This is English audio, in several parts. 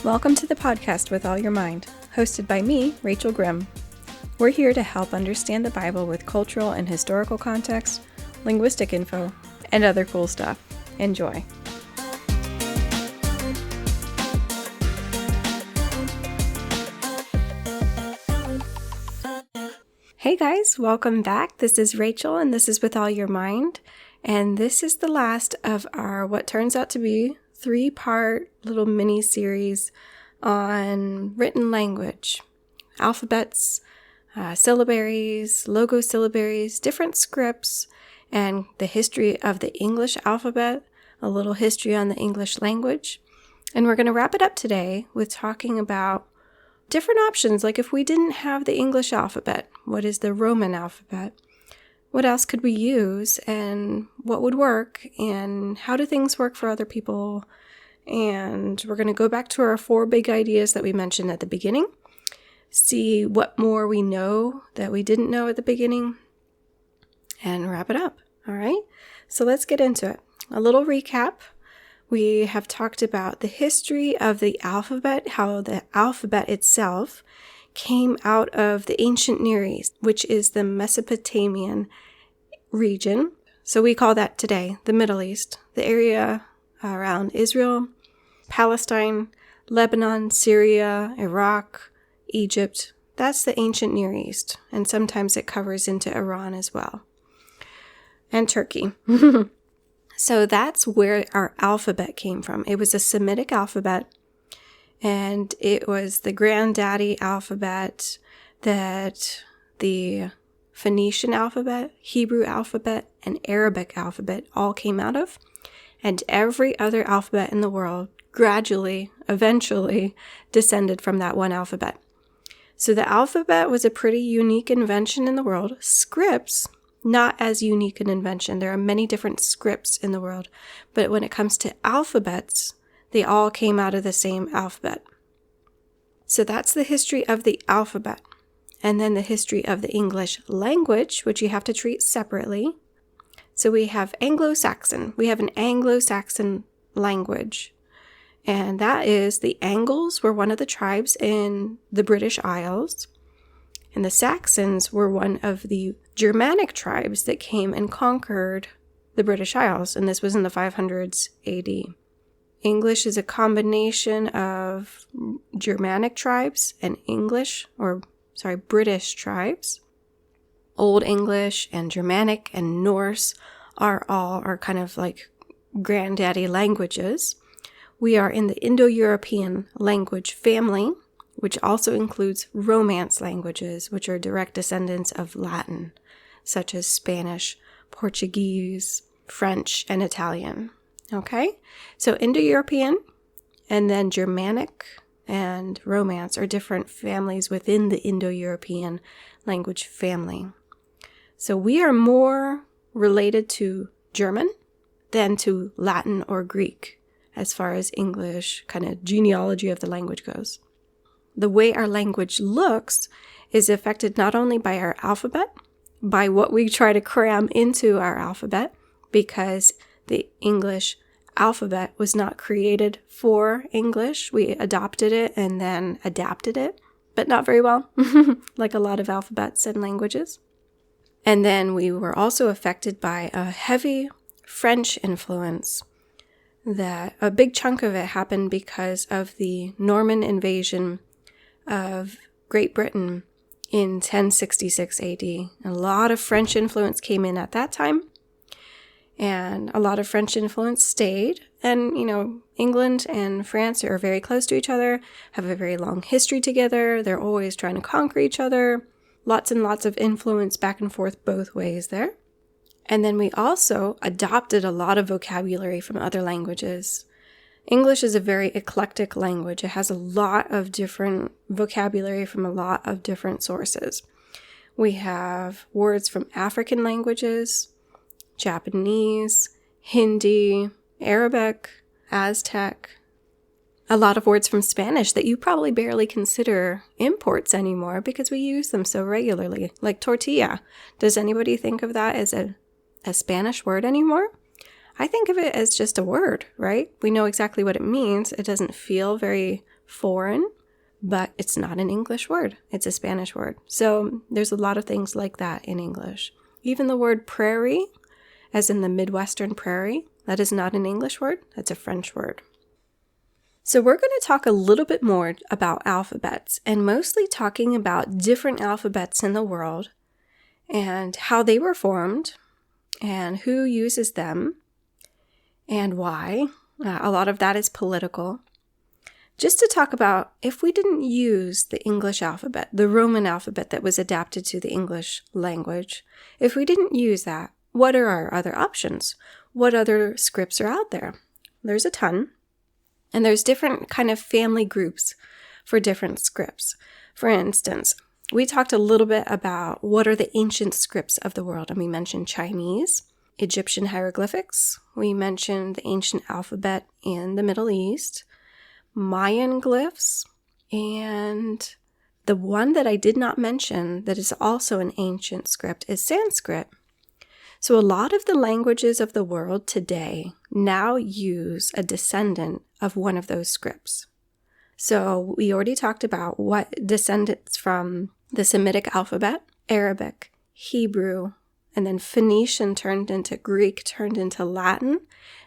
Welcome to the podcast With All Your Mind, hosted by me, Rachel Grimm. We're here to help understand the Bible with cultural and historical context, linguistic info, and other cool stuff. Enjoy. Hey guys, welcome back. This is Rachel and this is With All Your Mind. And this is the last of our what turns out to be 3-part little mini-series on written language, alphabets, syllabaries, logosyllabaries, different scripts, and the history of the English alphabet, a little history on the English language. And we're going to wrap it up today with talking about different options, like if we didn't have the English alphabet, what is the Roman alphabet? What else could we use and what would work and how do things work for other people? And we're going to go back to our 4 big ideas that we mentioned at the beginning, see what more we know that we didn't know at the beginning, and wrap it up. All right, so let's get into it. A little recap. We have talked about the history of the alphabet, how the alphabet itself came out of the ancient Near East, which is the Mesopotamian region. So we call that today the Middle East, the area around Israel, Palestine, Lebanon, Syria, Iraq, Egypt. That's the ancient Near East, and sometimes it covers into Iran as well, and Turkey. So that's where our alphabet came from. It was a Semitic alphabet, and it was the granddaddy alphabet that the Phoenician alphabet, Hebrew alphabet, and Arabic alphabet all came out of. And every other alphabet in the world gradually, eventually, descended from that one alphabet. So the alphabet was a pretty unique invention in the world. Scripts, not as unique an invention. There are many different scripts in the world. But when it comes to alphabets, they all came out of the same alphabet. So that's the history of the alphabet. And then the history of the English language, which you have to treat separately. So we have Anglo-Saxon. We have an Anglo-Saxon language. And that is the Angles were one of the tribes in the British Isles. And the Saxons were one of the Germanic tribes that came and conquered the British Isles. And this was in the 500s AD. English is a combination of Germanic tribes and British tribes. Old English and Germanic and Norse are kind of like granddaddy languages. We are in the Indo-European language family, which also includes Romance languages, which are direct descendants of Latin, such as Spanish, Portuguese, French, and Italian. Okay, so Indo-European and then Germanic and Romance are different families within the Indo-European language family. So we are more related to German than to Latin or Greek as far as English kind of genealogy of the language goes. The way our language looks is affected not only by our alphabet, by what we try to cram into our alphabet, because the English alphabet was not created for English. We adopted it and then adapted it, but not very well, like a lot of alphabets and languages. And then we were also affected by a heavy French influence. That a big chunk of it happened because of the Norman invasion of Great Britain in 1066 AD. A lot of French influence came in at that time. And a lot of French influence stayed. And, England and France are very close to each other, have a very long history together. They're always trying to conquer each other. Lots and lots of influence back and forth both ways there. And then we also adopted a lot of vocabulary from other languages. English is a very eclectic language. It has a lot of different vocabulary from a lot of different sources. We have words from African languages, Japanese, Hindi, Arabic, Aztec, a lot of words from Spanish that you probably barely consider imports anymore because we use them so regularly, like tortilla. Does anybody think of that as a Spanish word anymore? I think of it as just a word, right? We know exactly what it means. It doesn't feel very foreign, but it's not an English word. It's a Spanish word. So there's a lot of things like that in English. Even the word prairie, as in the Midwestern prairie, that is not an English word. That's a French word. So we're going to talk a little bit more about alphabets, and mostly talking about different alphabets in the world and how they were formed and who uses them and why. A lot of that is political. Just to talk about, if we didn't use the English alphabet, the Roman alphabet that was adapted to the English language, if we didn't use that, what are our other options? What other scripts are out there? There's a ton. And there's different kind of family groups for different scripts. For instance, we talked a little bit about what are the ancient scripts of the world, and we mentioned Chinese, Egyptian hieroglyphics. We mentioned the ancient alphabet in the Middle East, Mayan glyphs, and the one that I did not mention that is also an ancient script is Sanskrit. So a lot of the languages of the world today now use a descendant of one of those scripts. So we already talked about what descendants from the Semitic alphabet, Arabic, Hebrew, and then Phoenician turned into Greek, turned into Latin,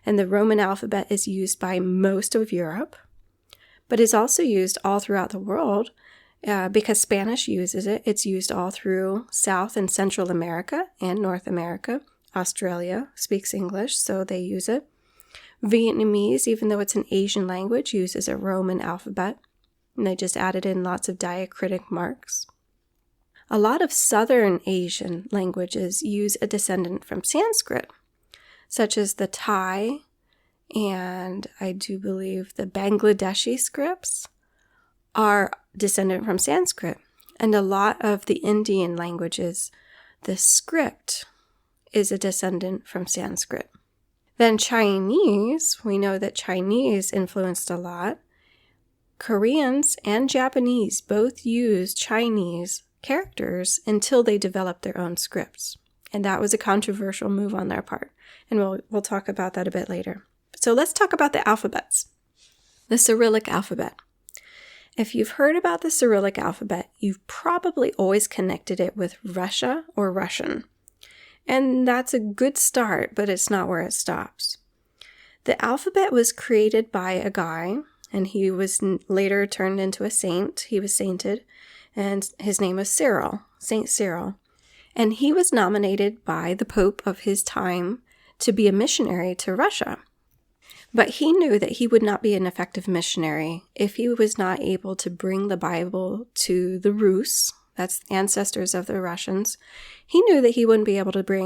and the Roman alphabet is used by most of Europe, but is also used all throughout the world. Because Spanish uses it, it's used all through South and Central America and North America. Australia speaks English, so they use it. Vietnamese, even though it's an Asian language, uses a Roman alphabet, and they just added in lots of diacritic marks. A lot of Southern Asian languages use a descendant from Sanskrit, such as the Thai and I do believe the Bangladeshi scripts are descendant from Sanskrit. And a lot of the Indian languages, the script is a descendant from Sanskrit. Then Chinese, we know that Chinese influenced a lot. Koreans and Japanese both used Chinese characters until they developed their own scripts. And that was a controversial move on their part. And we'll talk about that a bit later. So let's talk about the alphabets. The Cyrillic alphabet. If you've heard about the Cyrillic alphabet, you've probably always connected it with Russia or Russian. And that's a good start, but it's not where it stops. The alphabet was created by a guy, and he was later turned into a saint. He was sainted, and his name was Cyril, Saint Cyril. And he was nominated by the Pope of his time to be a missionary to Russia. But he knew that he would not be an effective missionary if he was not able to bring the Bible to the Rus, that's ancestors of the Russians. He knew that he wouldn't be able to be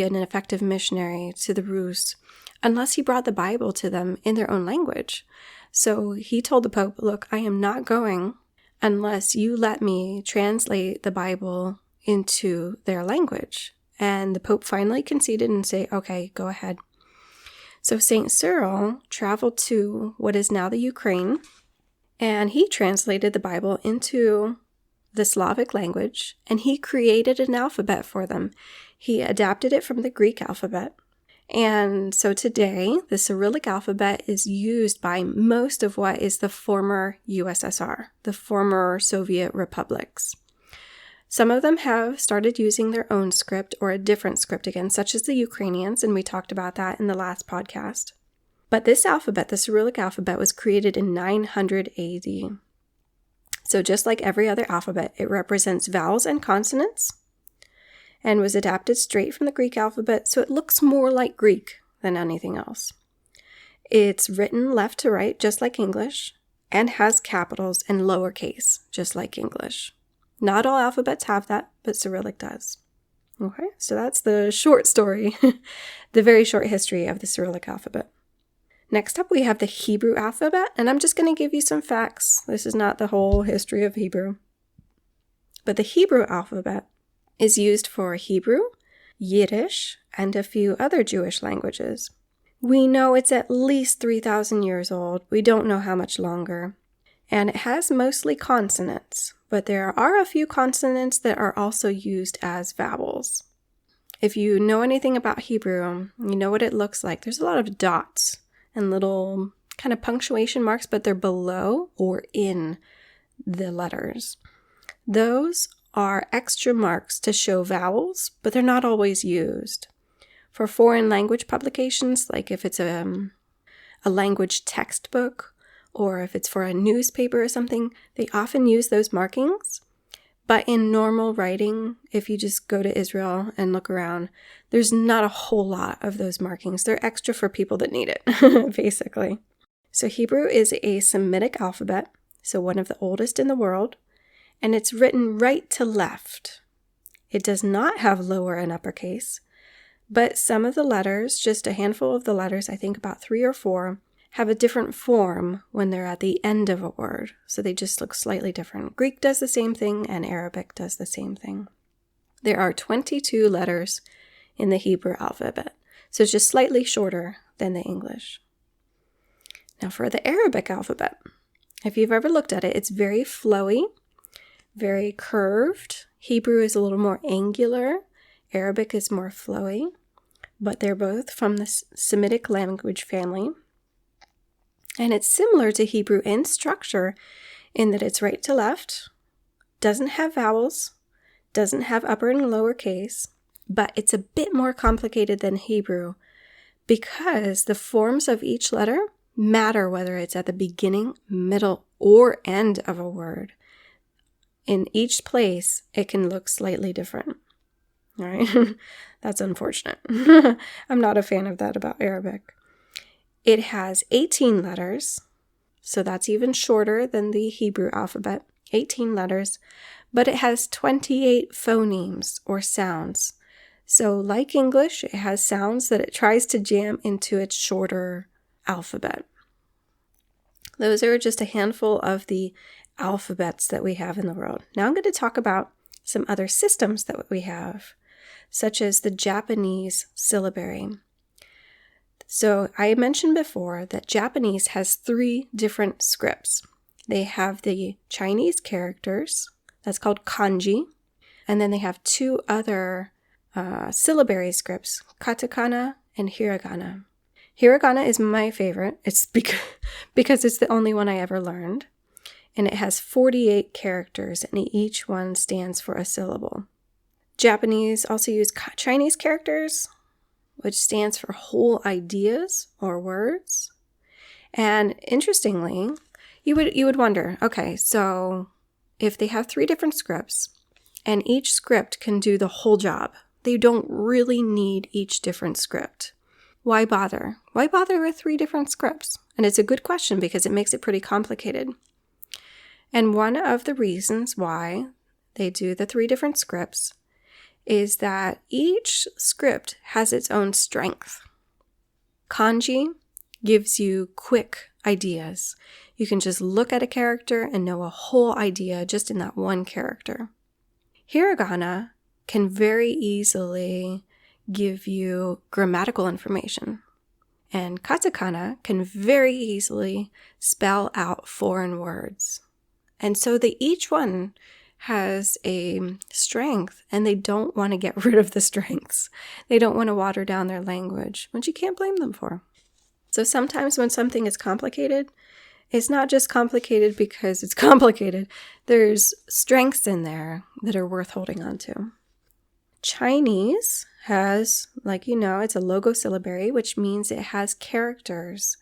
an effective missionary to the Rus unless he brought the Bible to them in their own language. So he told the Pope, look, I am not going unless you let me translate the Bible into their language. And the Pope finally conceded and said, okay, go ahead. So St. Cyril traveled to what is now the Ukraine, and he translated the Bible into the Slavic language, and he created an alphabet for them. He adapted it from the Greek alphabet. And so today, the Cyrillic alphabet is used by most of what is the former USSR, the former Soviet republics. Some of them have started using their own script or a different script again, such as the Ukrainians, and we talked about that in the last podcast. But this alphabet, the Cyrillic alphabet, was created in 900 AD. So just like every other alphabet, it represents vowels and consonants and was adapted straight from the Greek alphabet, so it looks more like Greek than anything else. It's written left to right, just like English, and has capitals and lowercase, just like English. Not all alphabets have that, but Cyrillic does. Okay, so that's the short story, the very short history of the Cyrillic alphabet. Next up, we have the Hebrew alphabet, and I'm just going to give you some facts. This is not the whole history of Hebrew. But the Hebrew alphabet is used for Hebrew, Yiddish, and a few other Jewish languages. We know it's at least 3,000 years old. We don't know how much longer. And it has mostly consonants, but there are a few consonants that are also used as vowels. If you know anything about Hebrew, you know what it looks like. There's a lot of dots and little kind of punctuation marks, but they're below or in the letters. Those are extra marks to show vowels, but they're not always used. For foreign language publications, like if it's a language textbook or if it's for a newspaper or something, they often use those markings. But in normal writing, if you just go to Israel and look around, there's not a whole lot of those markings. They're extra for people that need it, basically. So Hebrew is a Semitic alphabet, so one of the oldest in the world, and it's written right to left. It does not have lower and uppercase, but some of the letters, just a handful of the letters, I think about 3 or 4, have a different form when they're at the end of a word. So they just look slightly different. Greek does the same thing and Arabic does the same thing. There are 22 letters in the Hebrew alphabet, so it's just slightly shorter than the English. Now for the Arabic alphabet, if you've ever looked at it, it's very flowy, very curved. Hebrew is a little more angular. Arabic is more flowy, but they're both from the Semitic language family. And it's similar to Hebrew in structure in that it's right to left, doesn't have vowels, doesn't have upper and lower case, but it's a bit more complicated than Hebrew because the forms of each letter matter whether it's at the beginning, middle, or end of a word. In each place, it can look slightly different. All right? That's unfortunate. I'm not a fan of that about Arabic. It has 18 letters, so that's even shorter than the Hebrew alphabet, 18 letters, but it has 28 phonemes or sounds. So like English, it has sounds that it tries to jam into its shorter alphabet. Those are just a handful of the alphabets that we have in the world. Now I'm going to talk about some other systems that we have, such as the Japanese syllabary. So I mentioned before that Japanese has 3 different scripts. They have the Chinese characters, that's called kanji, and then they have 2 other syllabary scripts, katakana and hiragana. Hiragana is my favorite. It's because it's the only one I ever learned, and it has 48 characters, and each one stands for a syllable. Japanese also use Chinese characters, which stands for whole ideas or words. And interestingly, you would wonder, okay, so if they have 3 different scripts and each script can do the whole job, they don't really need each different script. Why bother? Why bother with 3 different scripts? And it's a good question because it makes it pretty complicated. And one of the reasons why they do the 3 different scripts is that each script has its own strength. Kanji gives you quick ideas. You can just look at a character and know a whole idea just in that one character. Hiragana can very easily give you grammatical information. And katakana can very easily spell out foreign words. And so each one has a strength, and they don't want to get rid of the strengths. They don't want to water down their language, which you can't blame them for. So sometimes when something is complicated, it's not just complicated because it's complicated. There's strengths in there that are worth holding on to. Chinese has, like you know, it's a logosyllabary, which means it has characters.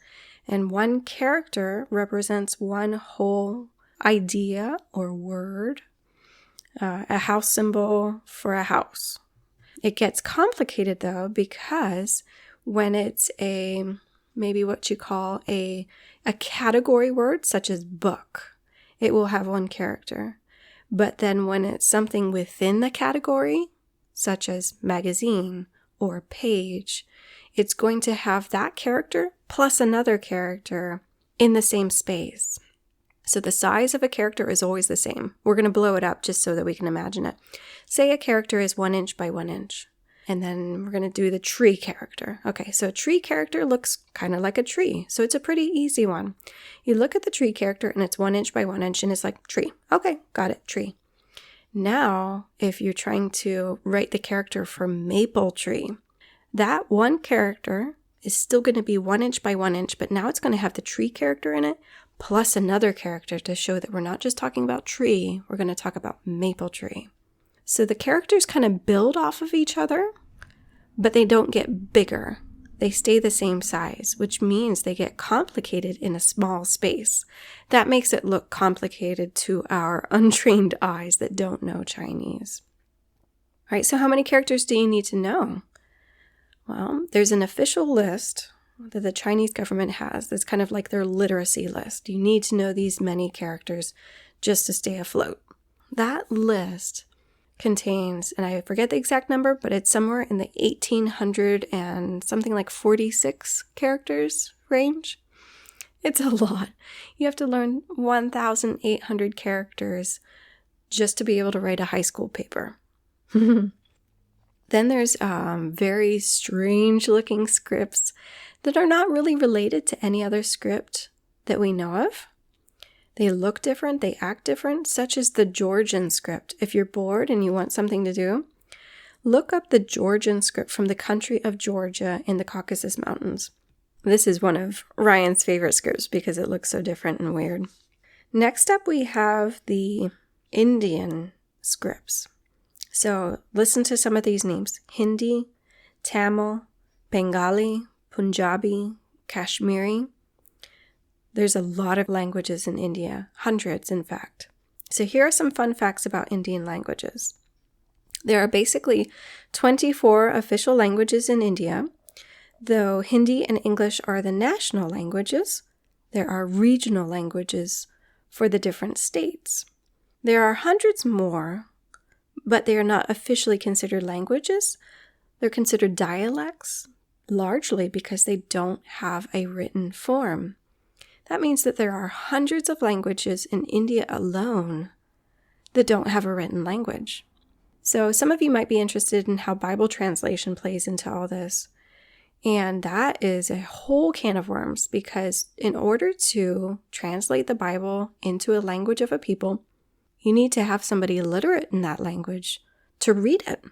And one character represents one whole idea or word. A house symbol for a house. It gets complicated though because when it's maybe what you call a category word such as book, it will have one character. But then when it's something within the category, such as magazine or page, it's going to have that character plus another character in the same space. So the size of a character is always the same. We're going to blow it up just so that we can imagine it. Say a character is 1 inch by 1 inch. And then we're going to do the tree character. Okay, so a tree character looks kind of like a tree. So it's a pretty easy one. You look at the tree character and it's 1 inch by 1 inch and it's like tree. Okay, got it, tree. Now, if you're trying to write the character for maple tree, that one character is still going to be 1 inch by 1 inch, but now it's going to have the tree character in it, plus another character to show that we're not just talking about tree, we're going to talk about maple tree. So the characters kind of build off of each other, but they don't get bigger. They stay the same size, which means they get complicated in a small space. That makes it look complicated to our untrained eyes that don't know Chinese. All right, so how many characters do you need to know? Well, there's an official list that the Chinese government has that's kind of like their literacy list. You need to know these many characters just to stay afloat. That list contains, and I forget the exact number, but it's somewhere in the 1,800 and something like 46 characters range. It's a lot. You have to learn 1,800 characters just to be able to write a high school paper. Then there's very strange looking scripts that are not really related to any other script that we know of. They look different, they act different, such as the Georgian script. If you're bored and you want something to do, look up the Georgian script from the country of Georgia in the Caucasus Mountains. This is one of Ryan's favorite scripts because it looks so different and weird. Next up, we have the Indian scripts. So listen to some of these names: Hindi, Tamil, Bengali, Punjabi, Kashmiri. There's a lot of languages in India, hundreds in fact. So here are some fun facts about Indian languages. There are basically 24 official languages in India. Though Hindi and English are the national languages, there are regional languages for the different states. There are hundreds more, but they are not officially considered languages. They're considered dialects, largely because they don't have a written form. That means that there are hundreds of languages in India alone that don't have a written language. So some of you might be interested in how Bible translation plays into all this. And that is a whole can of worms, because in order to translate the Bible into a language of a people, you need to have somebody literate in that language to read it.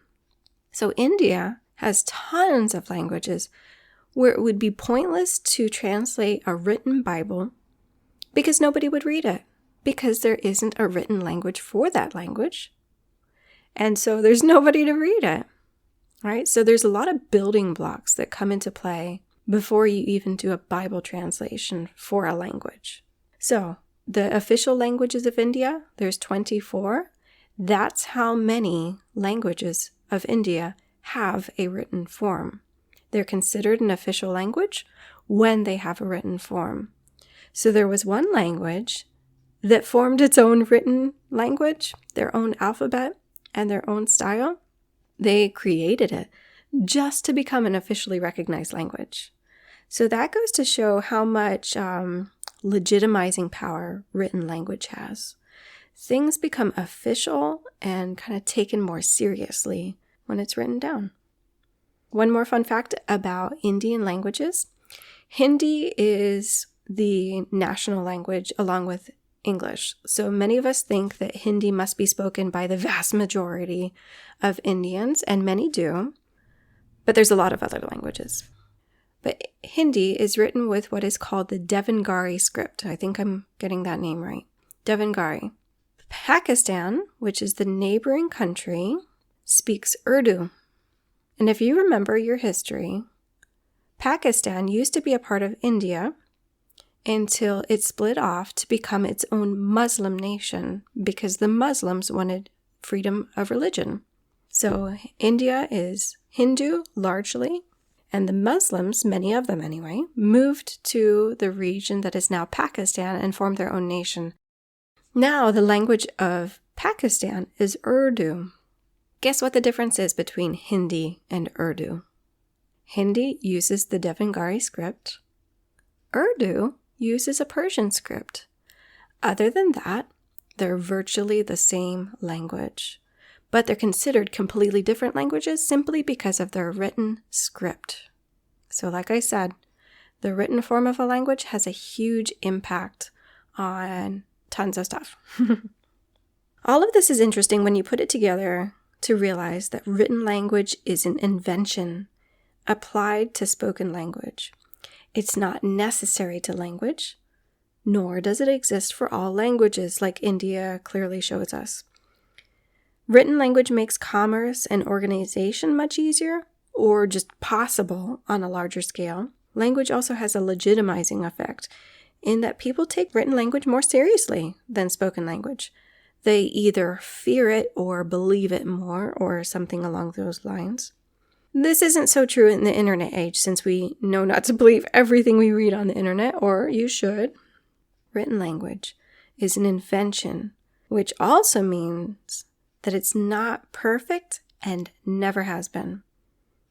So India has tons of languages where it would be pointless to translate a written Bible because nobody would read it, because there isn't a written language for that language. And so there's nobody to read it. All right, so there's a lot of building blocks that come into play before you even do a Bible translation for a language. So the official languages of India, there's 24. That's how many languages of India have a written form. They're considered an official language when they have a written form. So there was one language that formed its own written language, their own alphabet, and their own style. They created it just to become an officially recognized language. So that goes to show how much legitimizing power written language has. Things become official and kind of taken more seriously when it's written down. One more fun fact about Indian languages. Hindi is the national language along with English. So many of us think that Hindi must be spoken by the vast majority of Indians, and many do, but there's a lot of other languages. But Hindi is written with what is called the Devanagari script. I think I'm getting that name right. Devanagari. Pakistan, which is the neighboring country, speaks Urdu. And if you remember your history, Pakistan used to be a part of India until it split off to become its own Muslim nation because the Muslims wanted freedom of religion. So India is Hindu largely, and the Muslims, many of them anyway, moved to the region that is now Pakistan and formed their own nation. Now the language of Pakistan is Urdu. Guess what the difference is between Hindi and Urdu? Hindi uses the Devanagari script. Urdu uses a Persian script. Other than that, they're virtually the same language, but they're considered completely different languages simply because of their written script. So like I said, the written form of a language has a huge impact on tons of stuff. All of this is interesting when you put it together to realize that written language is an invention applied to spoken language. It's not necessary to language, nor does it exist for all languages, like India clearly shows us. Written language makes commerce and organization much easier, or just possible on a larger scale. Language also has a legitimizing effect in that people take written language more seriously than spoken language. They either fear it or believe it more, or something along those lines. This isn't so true in the internet age, since we know not to believe everything we read on the internet, or you should. Written language is an invention, which also means that it's not perfect and never has been.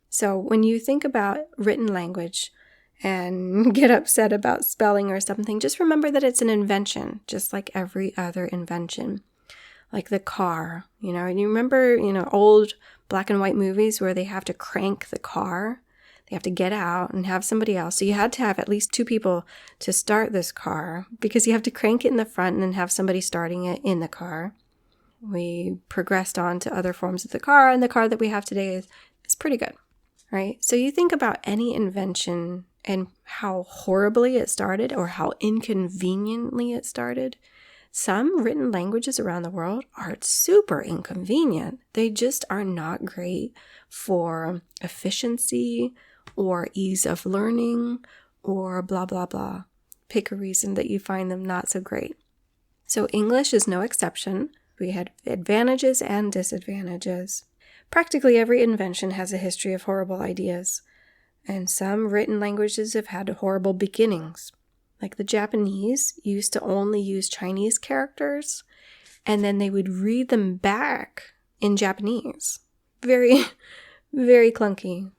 So when you think about written language and get upset about spelling or something, just remember that it's an invention, just like every other invention. Like the car, and you remember, old black and white movies where they have to crank the car. They have to get out and have somebody else. So you had to have at least 2 people to start this car because you have to crank it in the front and then have somebody starting it in the car. We progressed on to other forms of the car, and the car that we have today is pretty good, right? So you think about any invention and how horribly it started or how inconveniently it started. Some written languages around the world are super inconvenient. They just are not great for efficiency or ease of learning or blah, blah, blah. Pick a reason that you find them not so great. So English is no exception. We had advantages and disadvantages. Practically every invention has a history of horrible ideas, and some written languages have had horrible beginnings. Like the Japanese used to only use Chinese characters, and then they would read them back in Japanese. Very, very clunky.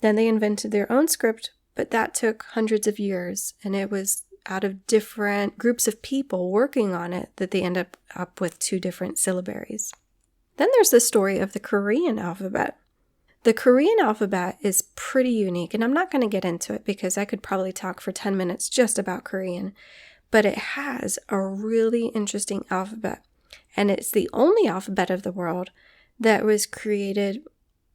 Then they invented their own script, but that took hundreds of years, and it was out of different groups of people working on it that they end up with 2 different syllabaries. Then there's the story of the Korean alphabet. The Korean alphabet is pretty unique, and I'm not going to get into it because I could probably talk for 10 minutes just about Korean, but it has a really interesting alphabet, and it's the only alphabet of the world that was created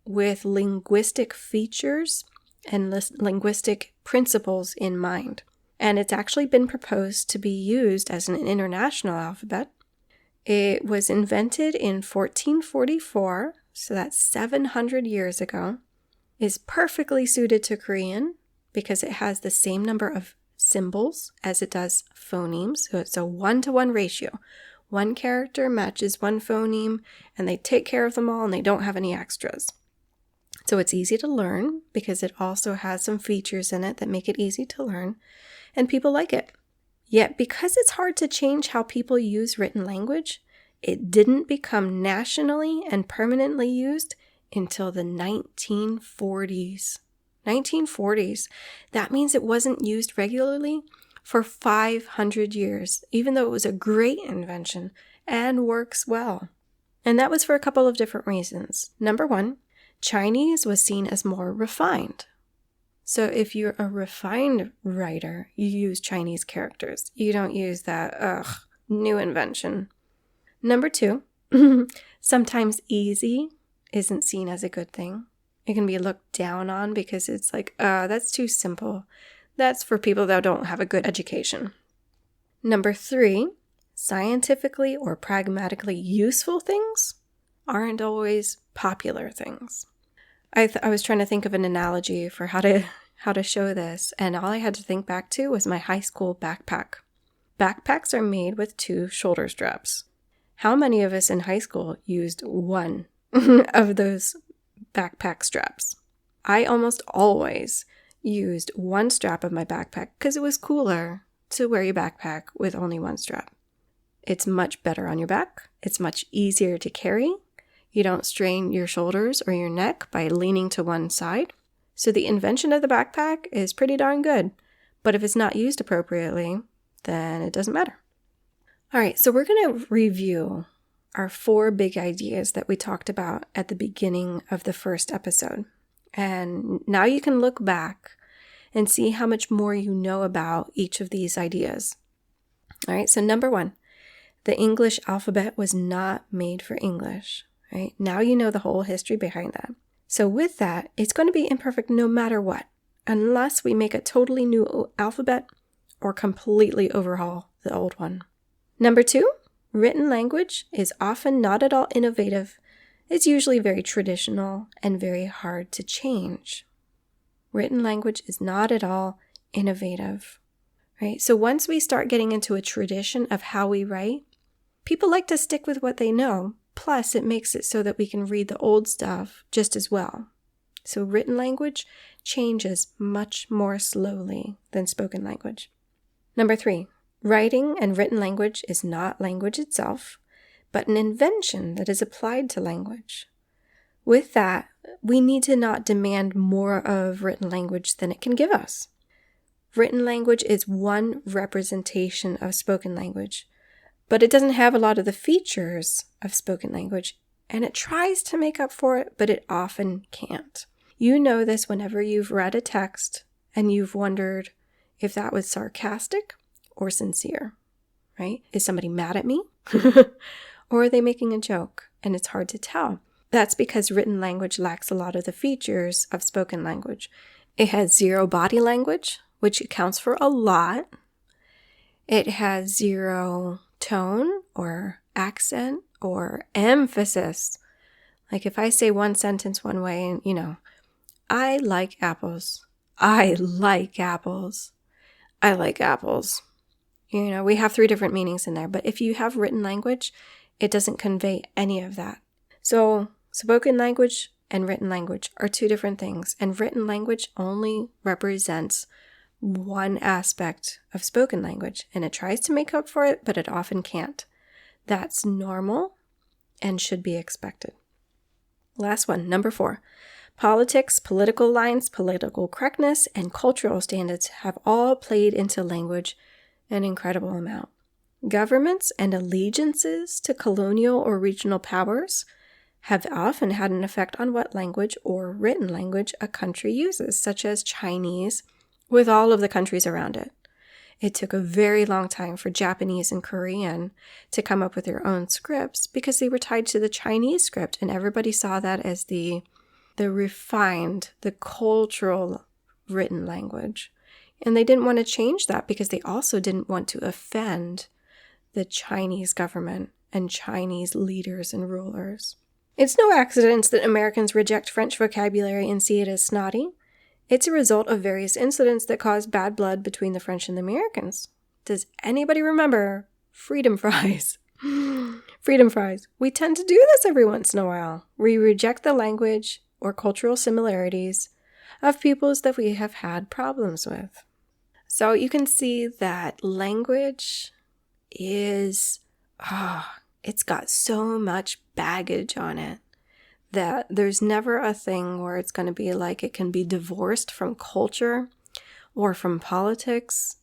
with linguistic features and linguistic principles in mind. And it's actually been proposed to be used as an international alphabet. It was invented in 1444, so that's 700 years ago. Is perfectly suited to Korean because it has the same number of symbols as it does phonemes. So it's a 1-to-1 ratio. 1 character matches 1 phoneme, and they take care of them all, and they don't have any extras. So it's easy to learn because it also has some features in it that make it easy to learn, and people like it. Yet because it's hard to change how people use written language, it didn't become nationally and permanently used until the 1940s. 1940s. That means it wasn't used regularly for 500 years, even though it was a great invention and works well. And that was for a couple of different reasons. Number 1, Chinese was seen as more refined. So if you're a refined writer, you use Chinese characters. You don't use that, new invention. Number 2, sometimes easy isn't seen as a good thing. It can be looked down on because it's like, that's too simple. That's for people that don't have a good education. Number 3, scientifically or pragmatically useful things aren't always popular things. I was trying to think of an analogy for how to show this, and all I had to think back to was my high school backpack. Backpacks are made with 2 shoulder straps. How many of us in high school used one of those backpack straps? I almost always used 1 strap of my backpack because it was cooler to wear your backpack with only 1 strap. It's much better on your back. It's much easier to carry. You don't strain your shoulders or your neck by leaning to one side. So the invention of the backpack is pretty darn good. But if it's not used appropriately, then it doesn't matter. All right, so we're going to review our 4 big ideas that we talked about at the beginning of the first episode. And now you can look back and see how much more you know about each of these ideas. All right, so number 1, the English alphabet was not made for English. Right? Now you know the whole history behind that. So with that, it's going to be imperfect no matter what, unless we make a totally new alphabet or completely overhaul the old one. Number 2, written language is often not at all innovative. It's usually very traditional and very hard to change. Written language is not at all innovative, right? So once we start getting into a tradition of how we write, people like to stick with what they know. Plus, it makes it so that we can read the old stuff just as well. So written language changes much more slowly than spoken language. Number 3, writing and written language is not language itself, but an invention that is applied to language. With that, we need to not demand more of written language than it can give us. Written language is one representation of spoken language, but it doesn't have a lot of the features of spoken language, and it tries to make up for it, but it often can't. You know this whenever you've read a text and you've wondered if that was sarcastic or sincere, right? Is somebody mad at me? Or are they making a joke? And it's hard to tell. That's because written language lacks a lot of the features of spoken language. It has 0 body language, which accounts for a lot. It has 0 tone or accent or emphasis. Like if I say one sentence one way and, I like apples. I like apples. I like apples. We have 3 different meanings in there. But if you have written language, it doesn't convey any of that. So spoken language and written language are 2 different things. And written language only represents one aspect of spoken language. And it tries to make up for it, but it often can't. That's normal and should be expected. Last one, number 4. Politics, political lines, political correctness, and cultural standards have all played into language an incredible amount. Governments and allegiances to colonial or regional powers have often had an effect on what language or written language a country uses, such as Chinese, with all of the countries around it. It took a very long time for Japanese and Korean to come up with their own scripts because they were tied to the Chinese script, and everybody saw that as the refined, the cultural written language. And they didn't want to change that because they also didn't want to offend the Chinese government and Chinese leaders and rulers. It's no accident that Americans reject French vocabulary and see it as snotty. It's a result of various incidents that caused bad blood between the French and the Americans. Does anybody remember freedom fries? Freedom fries. We tend to do this every once in a while. We reject the language or cultural similarities of peoples that we have had problems with. So you can see that language is, it's got so much baggage on it that there's never a thing where it's going to be like it can be divorced from culture or from politics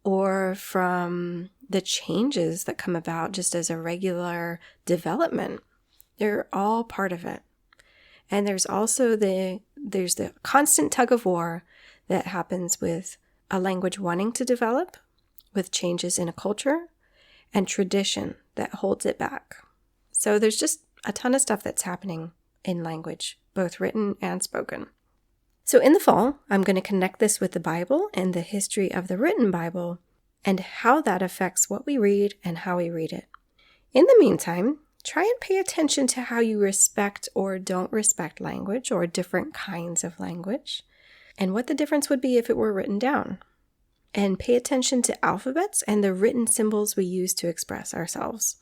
or from the changes that come about just as a regular development. They're all part of it. And there's also there's the constant tug of war that happens with a language wanting to develop, with changes in a culture, and tradition that holds it back. So there's just a ton of stuff that's happening in language, both written and spoken. So in the fall, I'm going to connect this with the Bible and the history of the written Bible and how that affects what we read and how we read it. In the meantime, try and pay attention to how you respect or don't respect language or different kinds of language, and what the difference would be if it were written down. And pay attention to alphabets and the written symbols we use to express ourselves.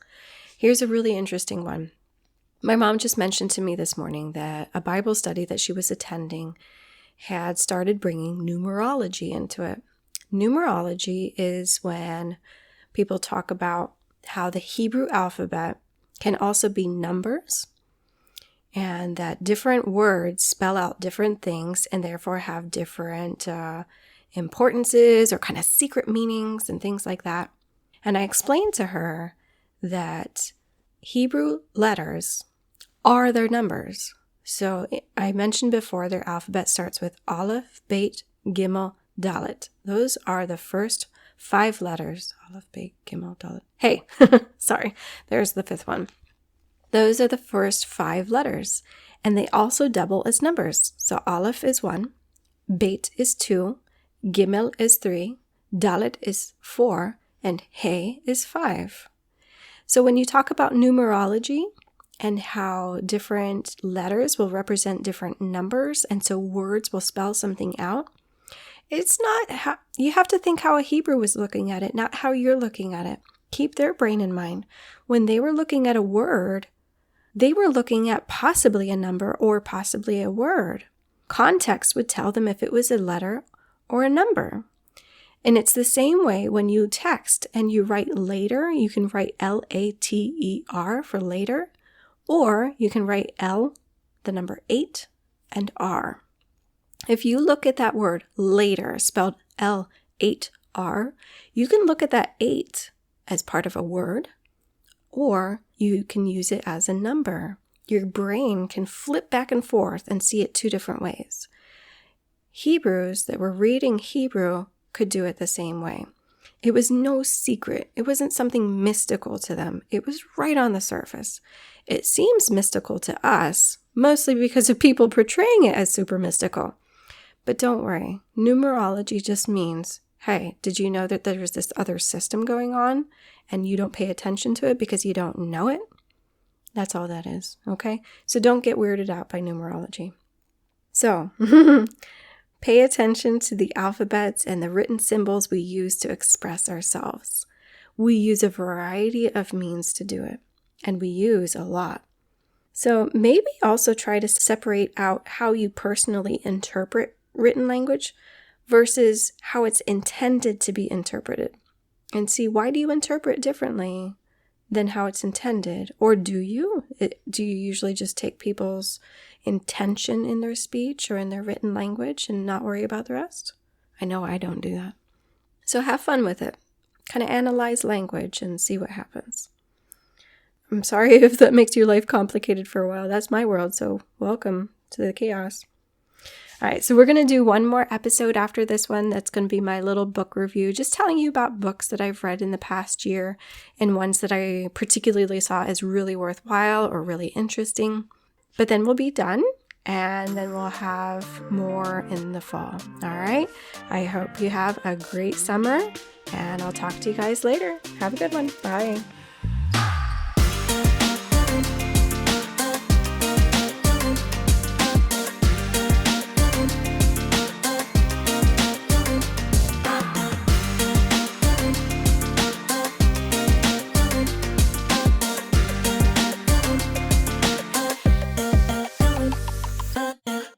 Here's a really interesting one. My mom just mentioned to me this morning that a Bible study that she was attending had started bringing numerology into it. Numerology is when people talk about how the Hebrew alphabet can also be numbers, and that different words spell out different things and therefore have different importances or kind of secret meanings and things like that. And I explained to her that Hebrew letters are their numbers. So I mentioned before their alphabet starts with Aleph, Beit, Gimel, Dalet. Those are the first 5 letters. Aleph, Beit, Gimel, Dalet. Hey, sorry, there's the 5th one. Those are the first 5 letters. And they also double as numbers. So Aleph is 1, Bet is 2, Gimel is 3, Dalet is 4, and He is 5. So when you talk about numerology and how different letters will represent different numbers, and so words will spell something out, it's not how you have to think how a Hebrew was looking at it, not how you're looking at it. Keep their brain in mind. When they were looking at a word, they were looking at possibly a number or possibly a word. Context would tell them if it was a letter or a number. And it's the same way when you text and you write later, you can write Later for later, or you can write L, the number 8, and R. If you look at that word later, spelled L8R, you can look at that 8 as part of a word, or you can use it as a number. Your brain can flip back and forth and see it two different ways. Hebrews that were reading Hebrew could do it the same way. It was no secret. It wasn't something mystical to them. It was right on the surface. It seems mystical to us, mostly because of people portraying it as super mystical. But don't worry. Numerology just means, hey, did you know that there's this other system going on and you don't pay attention to it because you don't know it? That's all that is, okay? So don't get weirded out by numerology. So, pay attention to the alphabets and the written symbols we use to express ourselves. We use a variety of means to do it, and we use a lot. So maybe also try to separate out how you personally interpret written language versus how it's intended to be interpreted. And see, why do you interpret differently than how it's intended? Or do you? Do you usually just take people's intention in their speech or in their written language and not worry about the rest? I know I don't do that. So have fun with it. Kind of analyze language and see what happens. I'm sorry if that makes your life complicated for a while. That's my world, so welcome to the chaos. All right, so we're going to do one more episode after this one. That's going to be my little book review, just telling you about books that I've read in the past year and ones that I particularly saw as really worthwhile or really interesting. But then we'll be done, and then we'll have more in the fall. All right, I hope you have a great summer, and I'll talk to you guys later. Have a good one. Bye.